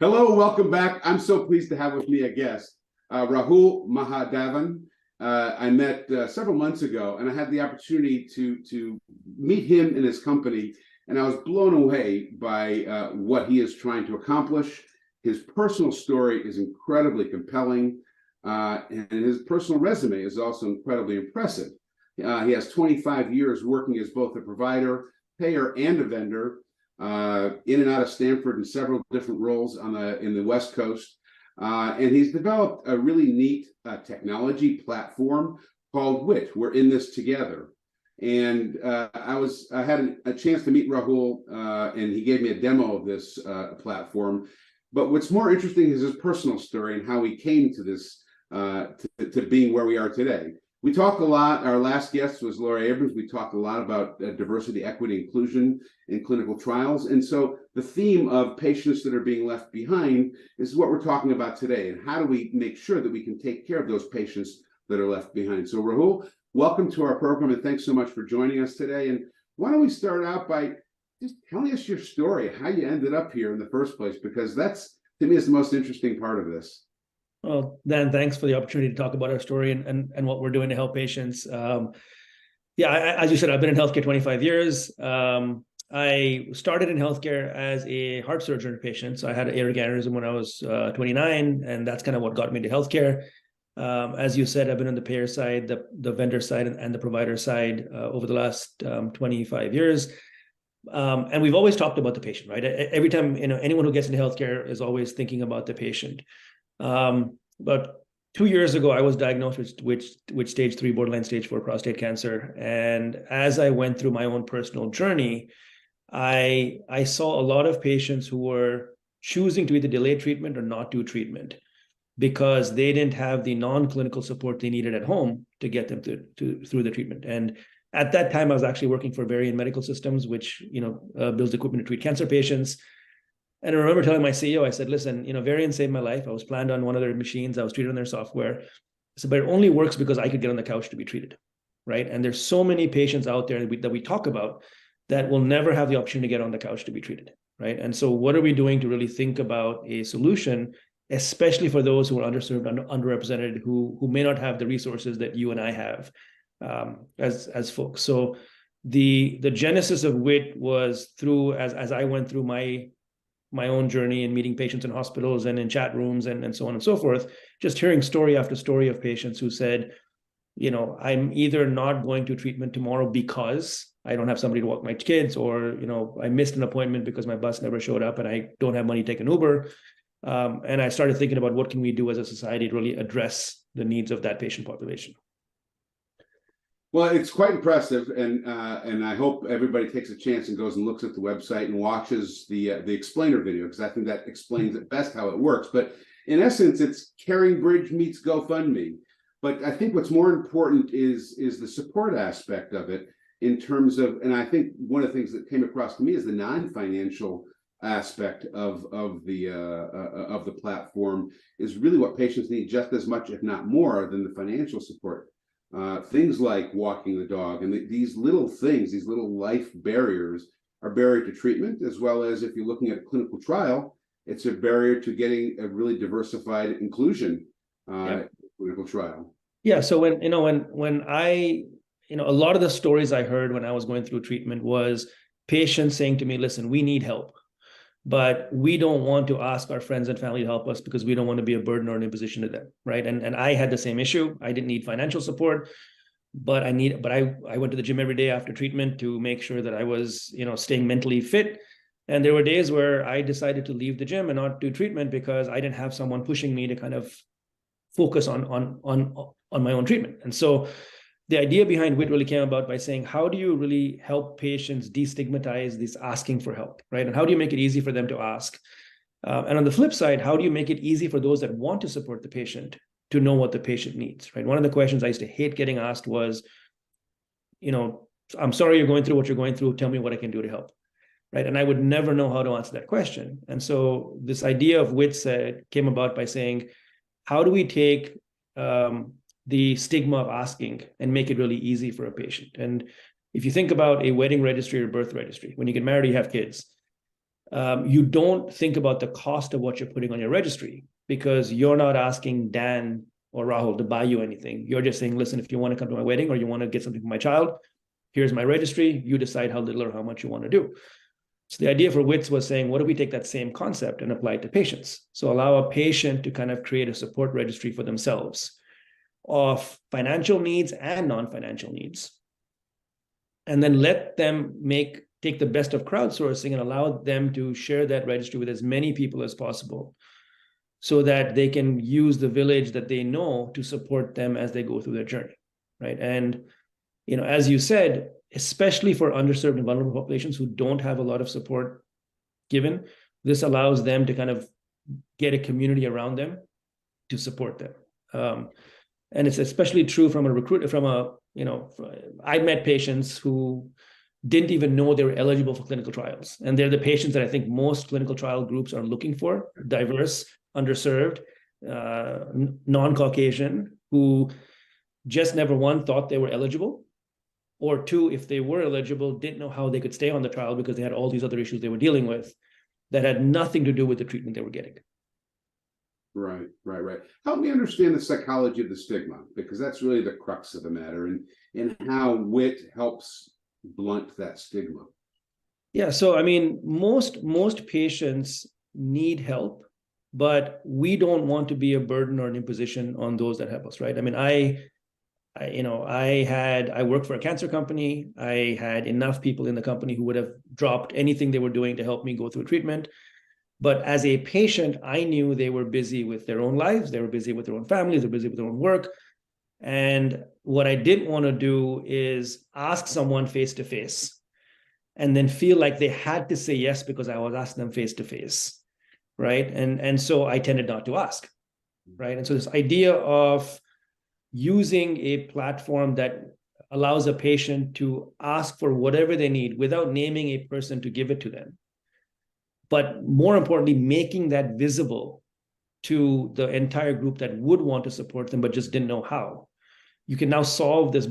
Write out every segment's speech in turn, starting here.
Hello, welcome back. I'm so pleased to have with me a guest, Rahul Mahadevan. I met several months ago, and I had the opportunity to meet him and his company, and I was blown away by what he is trying to accomplish. His personal story is incredibly compelling, and his personal resume is also incredibly impressive. He has 25 years working as both a provider, payer, and a vendor, in and out of Stanford in several different roles in the West Coast. And he's developed a really neat technology platform called WiTT. We're in this together. And I had a chance to meet Rahul, and he gave me a demo of this platform. But what's more interesting is his personal story and how he came to this, to being where we are today. We talked a lot. Our last guest was Laura Abrams. We talked a lot about diversity, equity, inclusion in clinical trials. And so the theme of patients that are being left behind is what we're talking about today. And how do we make sure that we can take care of those patients that are left behind? So Rahul, welcome to our program, and thanks so much for joining us today. And why don't we start out by just telling us your story, how you ended up here in the first place, because that's, to me, is the most interesting part of this. Well, Dan, thanks for the opportunity to talk about our story and what we're doing to help patients. As you said, I've been in healthcare 25 years. I started in healthcare as a heart surgery patient. So I had an aortic aneurysm when I was 29, and that's kind of what got me to healthcare. As you said, I've been on the payer side, the vendor side, and the provider side over the last 25 years. And we've always talked about the patient, right? Every time, anyone who gets into healthcare is always thinking about the patient. About 2 years ago, I was diagnosed with stage 3 borderline stage 4 prostate cancer. And as I went through my own personal journey, I saw a lot of patients who were choosing to either delay treatment or not do treatment because they didn't have the non-clinical support they needed at home to get them through the treatment. And at that time, I was actually working for Berman Medical Systems, which builds equipment to treat cancer patients. And I remember telling my CEO, I said, listen, Varian saved my life. I was planned on one of their machines. I was treated on their software. I said, but it only works because I could get on the couch to be treated, right? And there's so many patients out there that we talk about that will never have the opportunity to get on the couch to be treated, right? And so what are we doing to really think about a solution, especially for those who are underserved, underrepresented, who may not have the resources that you and I have as folks. So the genesis of WiTT was through, as I went through my own journey and meeting patients in hospitals and in chat rooms and so on and so forth, just hearing story after story of patients who said, I'm either not going to treatment tomorrow because I don't have somebody to walk my kids, or, I missed an appointment because my bus never showed up and I don't have money to take an Uber. And I started thinking about what can we do as a society to really address the needs of that patient population. Well, it's quite impressive, and I hope everybody takes a chance and goes and looks at the website and watches the explainer video, because I think that explains it best how it works. But in essence, it's Caring Bridge meets GoFundMe. But I think what's more important is the support aspect of it, in terms of, and I think one of the things that came across to me is the non-financial aspect of the platform is really what patients need just as much, if not more, than the financial support. Things like walking the dog, and these little things, these little life barriers, are barrier to treatment, as well as, if you're looking at a clinical trial, it's a barrier to getting a really diversified inclusion clinical trial. Yeah. So when I, a lot of the stories I heard when I was going through treatment was patients saying to me, listen, we need help, but we don't want to ask our friends and family to help us because we don't want to be a burden or an imposition to them, right? And I had the same issue. I didn't need financial support, but I went to the gym every day after treatment to make sure that I was, staying mentally fit. And there were days where I decided to leave the gym and not do treatment because I didn't have someone pushing me to kind of focus on my own treatment. And so the idea behind WiTT really came about by saying, how do you really help patients destigmatize this asking for help, right? And how do you make it easy for them to ask? And on the flip side, how do you make it easy for those that want to support the patient to know what the patient needs, right? One of the questions I used to hate getting asked was, I'm sorry you're going through what you're going through. Tell me what I can do to help, right? And I would never know how to answer that question. And so this idea of WiTT came about by saying, how do we take the stigma of asking and make it really easy for a patient? And if you think about a wedding registry or birth registry, when you get married, you have kids. you don't think about the cost of what you're putting on your registry, because you're not asking Dan or Rahul to buy you anything. You're just saying, listen, if you want to come to my wedding or you want to get something for my child, here's my registry. You decide how little or how much you want to do. So the idea for WiTT was saying, what if we take that same concept and apply it to patients? So allow a patient to kind of create a support registry for themselves of financial needs and non-financial needs. And then let them take the best of crowdsourcing and allow them to share that registry with as many people as possible, so that they can use the village that they know to support them as they go through their journey, right? And, as you said, especially for underserved and vulnerable populations who don't have a lot of support given, this allows them to kind of get a community around them to support them. And it's especially true from I met patients who didn't even know they were eligible for clinical trials. And they're the patients that I think most clinical trial groups are looking for: diverse, underserved, non-Caucasian, who just never, one, thought they were eligible, or two, if they were eligible, didn't know how they could stay on the trial because they had all these other issues they were dealing with that had nothing to do with the treatment they were getting. Right. Help me understand the psychology of the stigma, because that's really the crux of the matter, and how WiTT helps blunt that stigma. Yeah. So, I mean, most patients need help, but we don't want to be a burden or an imposition on those that help us, right? I mean, I worked for a cancer company. I had enough people in the company who would have dropped anything they were doing to help me go through treatment. But as a patient, I knew they were busy with their own lives. They were busy with their own families. They're busy with their own work. And what I didn't want to do is ask someone face to face and then feel like they had to say yes because I was asking them face to face, right? And so I tended not to ask, right? And so this idea of using a platform that allows a patient to ask for whatever they need without naming a person to give it to them, but more importantly, making that visible to the entire group that would want to support them but just didn't know how. You can now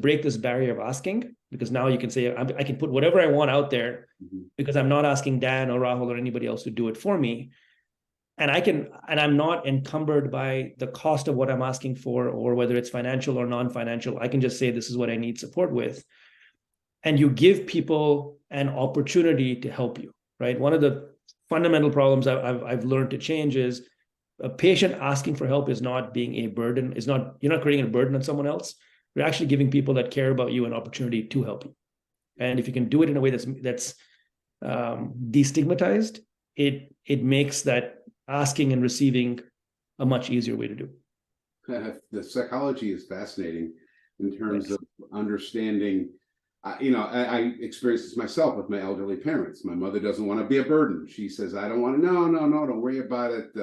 break this barrier of asking, because now you can say, I can put whatever I want out there because I'm not asking Dan or Rahul or anybody else to do it for me. And I'm not encumbered by the cost of what I'm asking for, or whether it's financial or non-financial. I can just say, this is what I need support with. And you give people an opportunity to help you, right? One of the fundamental problems I've learned to change is a patient asking for help is not being a burden. You're not creating a burden on someone else. You're actually giving people that care about you an opportunity to help you. And if you can do it in a way that's destigmatized, it makes that asking and receiving a much easier way to do. The psychology is fascinating in terms of understanding. I experienced this myself with my elderly parents. My mother doesn't want to be a burden. She says, I don't want to, no, don't worry about it.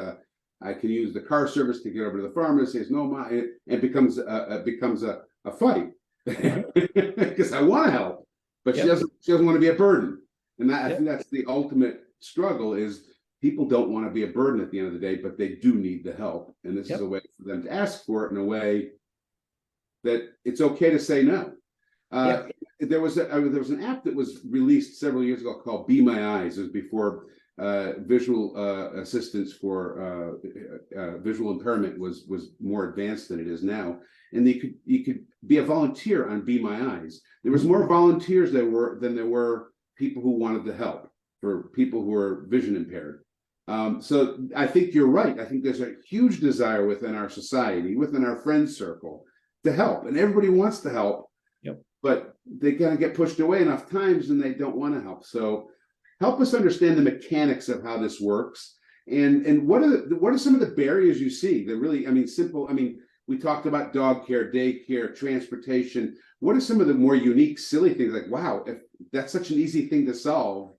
I can use the car service to get over to the pharmacy. It's no, it becomes a fight because I want to help, but she doesn't want to be a burden. And I think that's the ultimate struggle, is people don't want to be a burden at the end of the day, but they do need the help. And this is a way for them to ask for it in a way that it's okay to say no. There was an app that was released several years ago called Be My Eyes. It was before visual assistance for visual impairment was more advanced than it is now. And you could be a volunteer on Be My Eyes. There was more volunteers than there were people who wanted the help for people who are vision impaired. So I think you're right. I think there's a huge desire within our society, within our friend circle, to help, and everybody wants to help. But they kind of get pushed away enough times and they don't want to help. So help us understand the mechanics of how this works. And what are some of the barriers you see that really, simple, we talked about dog care, daycare, transportation. What are some of the more unique, silly things, like, wow, if that's such an easy thing to solve,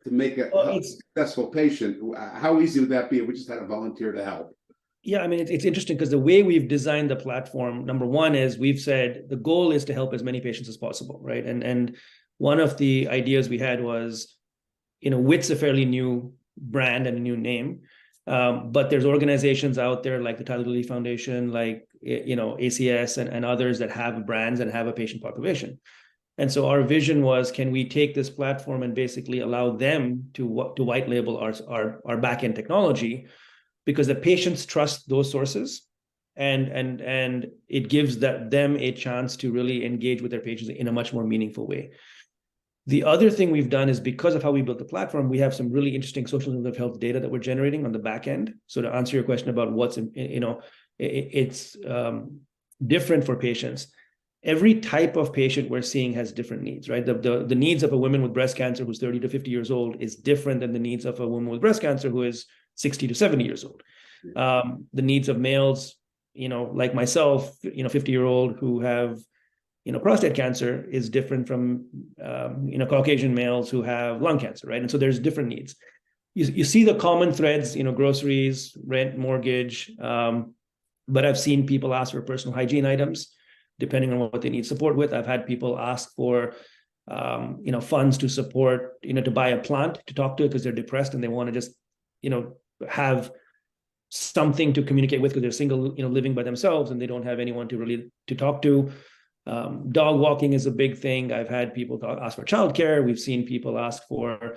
to make a successful patient, how easy would that be if we just had a volunteer to help? Yeah, it's interesting because the way we've designed the platform, number one, is we've said the goal is to help as many patients as possible, right? And one of the ideas we had was, WiTT's a fairly new brand and a new name, but there's organizations out there like the Tyler Lilly Foundation, like ACS and others that have brands and have a patient population. And so our vision was, can we take this platform and basically allow them to white label our back-end technology, because the patients trust those sources, and it gives them a chance to really engage with their patients in a much more meaningful way. The other thing we've done is, because of how we built the platform, we have some really interesting social determinants of health data that we're generating on the back end. So to answer your question about what's, it's different for patients. Every type of patient we're seeing has different needs, right? The needs of a woman with breast cancer who's 30 to 50 years old is different than the needs of a woman with breast cancer who is 60 to 70 years old. The needs of males, like myself, 50-year-old who have, prostate cancer is different from, Caucasian males who have lung cancer, right? And so there's different needs. You see the common threads, groceries, rent, mortgage, but I've seen people ask for personal hygiene items, depending on what they need support with. I've had people ask for, funds to support, to buy a plant to talk to because they're depressed and they want to just, have something to communicate with because they're single, living by themselves and they don't have anyone to talk to. Dog walking is a big thing. I've had people ask for childcare. We've seen people ask for,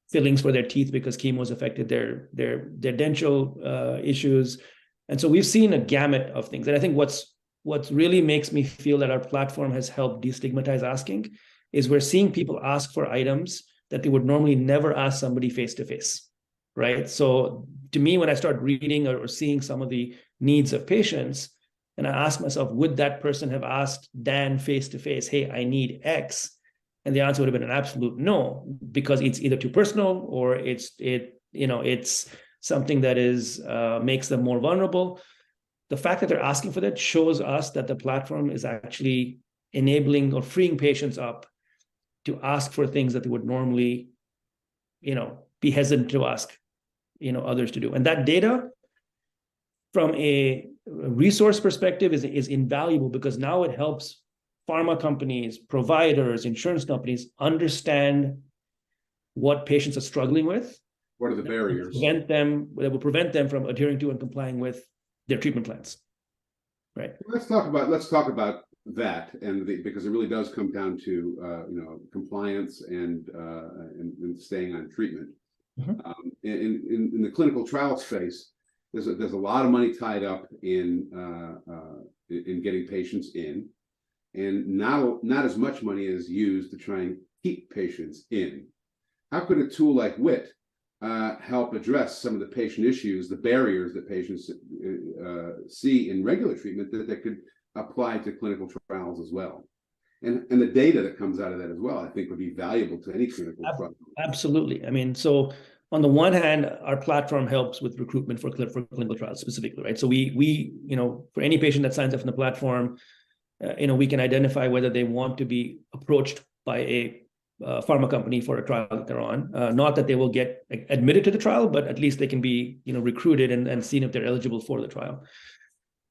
fillings for their teeth because chemo has affected their dental issues. And so we've seen a gamut of things. And I think what really makes me feel that our platform has helped destigmatize asking is we're seeing people ask for items that they would normally never ask somebody face to face, right? So to me, when I start reading or seeing some of the needs of patients, and I ask myself, would that person have asked Dan face to face, hey, I need X? And the answer would have been an absolute no, because it's either too personal or it's something that is makes them more vulnerable. The fact that they're asking for that shows us that the platform is actually enabling or freeing patients up to ask for things that they would normally, be hesitant to ask, others to do. And that data, from a resource perspective, is invaluable, because now it helps pharma companies, providers, insurance companies understand what patients are struggling with. What are the barriers? That will prevent them from adhering to and complying with their treatment plans. Right. Let's talk about that, and because it really does come down to compliance and staying on treatment. Mm-hmm. In the clinical trial space, there's a lot of money tied up in getting patients in, and not as much money is used to try and keep patients in. How could a tool like WiTT help address some of the patient issues, the barriers that patients see in regular treatment that they could apply to clinical trials as well? And the data that comes out of that as well, I think, would be valuable to any clinical trial. Absolutely. I mean, so on the one hand, our platform helps with recruitment for clinical trials specifically, right? So we for any patient that signs up on the platform, we can identify whether they want to be approached by a pharma company for a trial that they're on. Not that they will get admitted to the trial, but at least they can be recruited and seen if they're eligible for the trial.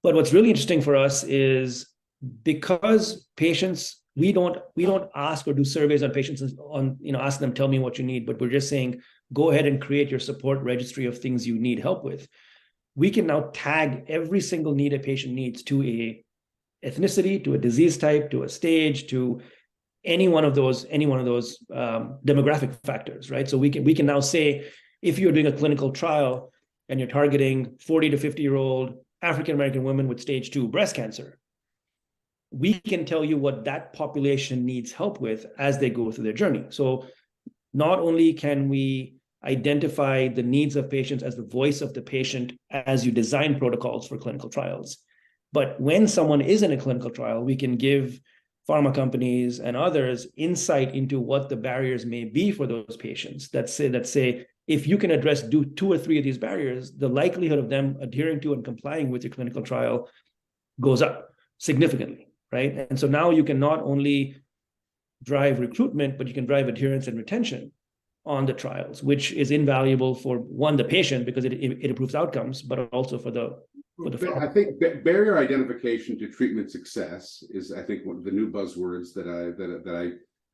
But what's really interesting for us is, because patients, we don't ask or do surveys on patients on ask them, tell me what you need, but we're just saying, go ahead and create your support registry of things you need help with. We can now tag every single need a patient needs to a ethnicity, to a disease type, to a stage, to any one of those demographic factors, right? So we can now say, if you're doing a clinical trial and you're targeting 40 to 50-year-old African-American women with stage 2 breast cancer, we can tell you what that population needs help with as they go through their journey. So not only can we identify the needs of patients as the voice of the patient as you design protocols for clinical trials, but when someone is in a clinical trial, we can give pharma companies and others insight into what the barriers may be for those patients that say, if you can address 2 or 3 of these barriers, the likelihood of them adhering to and complying with your clinical trial goes up significantly, right? And so now you can not only drive recruitment, but you can drive adherence and retention on the trials, which is invaluable for, one, the patient, because it improves outcomes, but also for the I think barrier identification to treatment success is, I think, one of the new buzzwords that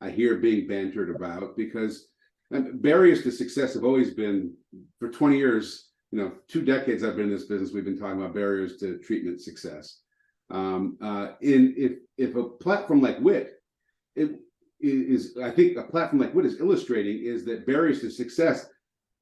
I hear being bantered about, because barriers to success have always been, for 20 years, 2 decades I've been in this business, we've been talking about barriers to treatment success. If a platform like WiTT it is, I think a platform like WiTT is illustrating is that barriers to success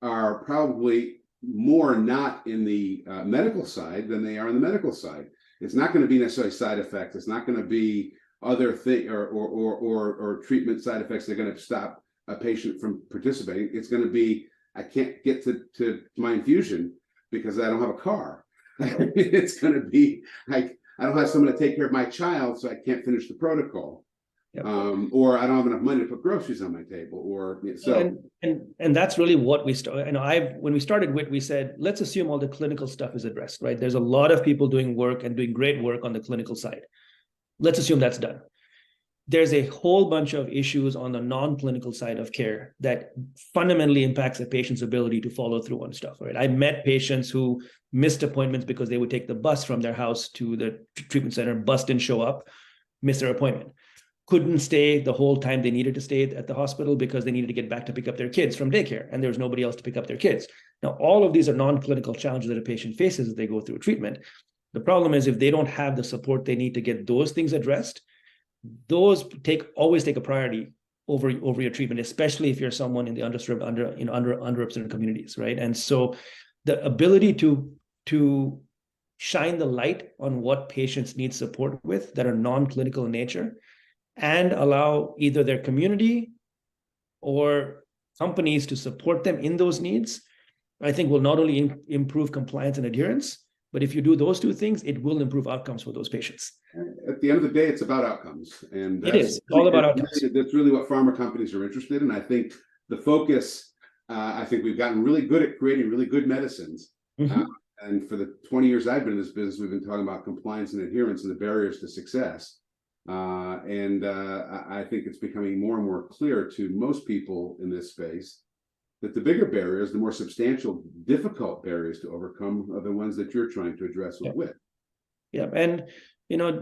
are probably more not in the medical side than they are in the medical side. It's not going to be necessarily side effects. It's not going to be other thing or treatment side effects that are going to stop a patient from participating. It's going to be, I can't get to my infusion because I don't have a car. It's going to be like, I don't have someone to take care of my child, so I can't finish the protocol. Yep. Or I don't have enough money to put groceries on my table, or so. And that's really what we started. When we started WiTT, we said, let's assume all the clinical stuff is addressed, right? There's a lot of people doing work and doing great work on the clinical side. Let's assume that's done. There's a whole bunch of issues on the non-clinical side of care that fundamentally impacts a patient's ability to follow through on stuff, right? I met patients who missed appointments because they would take the bus from their house to the treatment center, bus didn't show up, missed their appointment. Couldn't stay the whole time they needed to stay at the hospital because they needed to get back to pick up their kids from daycare, and there was nobody else to pick up their kids. Now, all of these are non-clinical challenges that a patient faces as they go through treatment. The problem is if they don't have the support they need to get those things addressed, those always take a priority over your treatment, especially if you're someone in the underserved, underrepresented communities, right? And so the ability to shine the light on what patients need support with that are non-clinical in nature, and allow either their community or companies to support them in those needs, I think will not only improve compliance and adherence, but if you do those two things, it will improve outcomes for those patients. At the end of the day, it's about outcomes. And it is all about outcomes. That's really what pharma companies are interested in. I think the focus, I think we've gotten really good at creating really good medicines. Mm-hmm. And for the 20 years I've been in this business, we've been talking about compliance and adherence and the barriers to success. I think it's becoming more and more clear to most people in this space that the bigger barriers, the more substantial, difficult barriers to overcome are the ones that you're trying to address with. Yeah. And,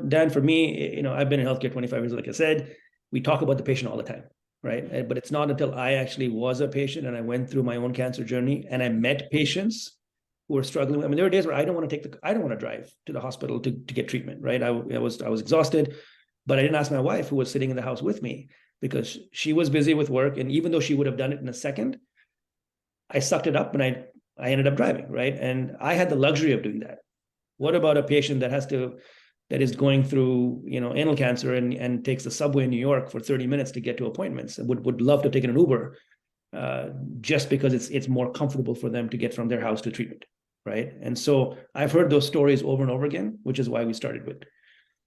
Dan, for me, I've been in healthcare 25 years, like I said, we talk about the patient all the time, right? But it's not until I actually was a patient and I went through my own cancer journey and I met patients who were struggling. I mean, there were days where I don't want to drive to the hospital to get treatment, right? I was exhausted, but I didn't ask my wife, who was sitting in the house with me, because she was busy with work. And even though she would have done it in a second, I sucked it up and I ended up driving, right? And I had the luxury of doing that. What about a patient that is going through, anal cancer and takes the subway in New York for 30 minutes to get to appointments and would love to have taken an Uber just because it's more comfortable for them to get from their house to treatment, right? And so I've heard those stories over and over again, which is why we started with.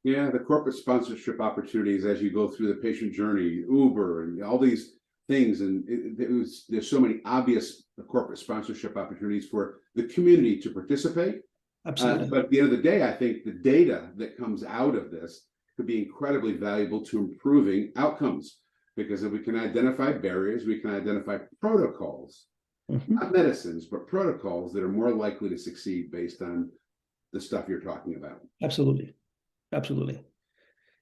Yeah, the corporate sponsorship opportunities as you go through the patient journey, Uber and all these things, and there's so many obvious corporate sponsorship opportunities for the community to participate. Absolutely. But at the end of the day, I think the data that comes out of this could be incredibly valuable to improving outcomes, because if we can identify barriers, we can identify protocols, not medicines, but protocols that are more likely to succeed based on the stuff you're talking about. Absolutely.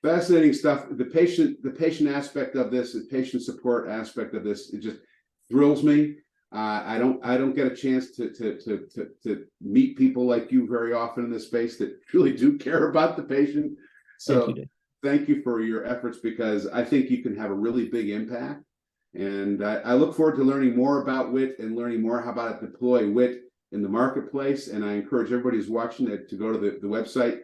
Fascinating stuff. The patient aspect of this, the patient support aspect of this, it just thrills me. I don't get a chance to meet people like you very often in this space that really do care about the patient. So thank you for your efforts, because I think you can have a really big impact. And I look forward to learning more about WiTT and learning more how about to deploy WiTT in the marketplace. And I encourage everybody who's watching to go to the website,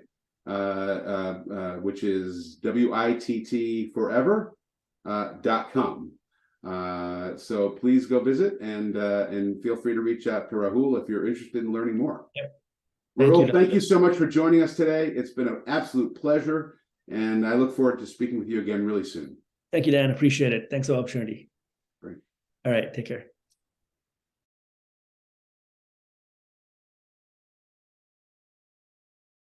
which is wittforever.com. So please go visit and feel free to reach out to Rahul if you're interested in learning more. Yep. Rahul, thank you so much for joining us today. It's been an absolute pleasure, and I look forward to speaking with you again really soon. Thank you, Dan. Appreciate it. Thanks for the opportunity. Great. All right. Take care.